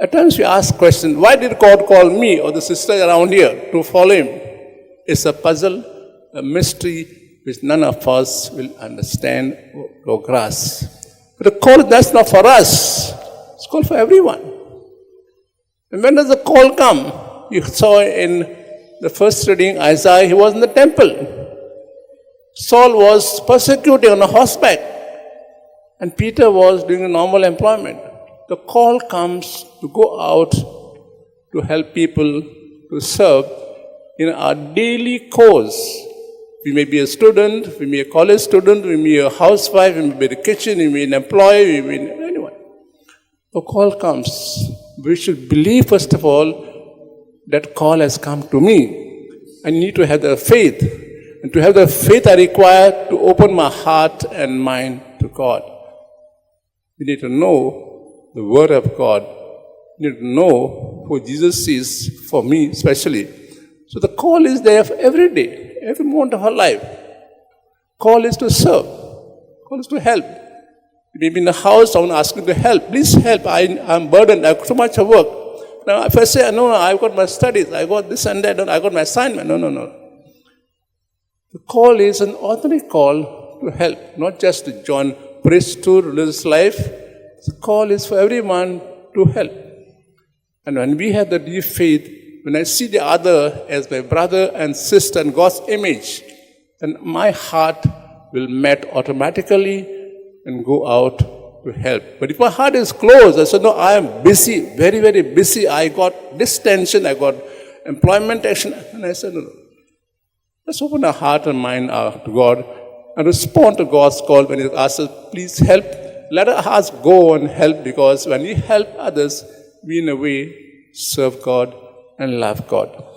At times we ask questions, why did God call me or the sister around here to follow Him? It's a puzzle, a mystery which none of us will understand or grasp. But the call, that's not for us. It's called for everyone. And when does the call come? You saw in the first reading, Isaiah, he was in the temple. Saul was persecuting on a horseback. And Peter was doing a normal employment. The call comes to go out to help people, to serve in our daily course. We may be a student, we may be a college student, we may be a housewife, we may be in the kitchen, we may be an employee, we may be anyone. The call comes. We should believe, first of all, that call has come to me. I need to have the faith. And to have the faith I require to open my heart and mind to God. We need to know the Word of God. We need to know who Jesus is for me especially. So the call is there for every day, every moment of our life. Call is to serve. Call is to help. Maybe in the house, someone asks you to help. Please help. I'm burdened. I have so much work. Now, if I say, no, I've got my studies. I got this and that. I got my assignment. No. The call is an authentic call to help, not just to join priesthood, religious life. The call is for everyone to help. And when we have the deep faith, when I see the other as my brother and sister in God's image, then my heart will melt automatically and go out to help. But if my heart is closed, I say, no, I am busy, very, very busy. I got this tension, I got employment action. And I said, no. Let's open our heart and mind to God and respond to God's call when He asks us, please help. Let us go and help, because when we help others, we in a way serve God and love God.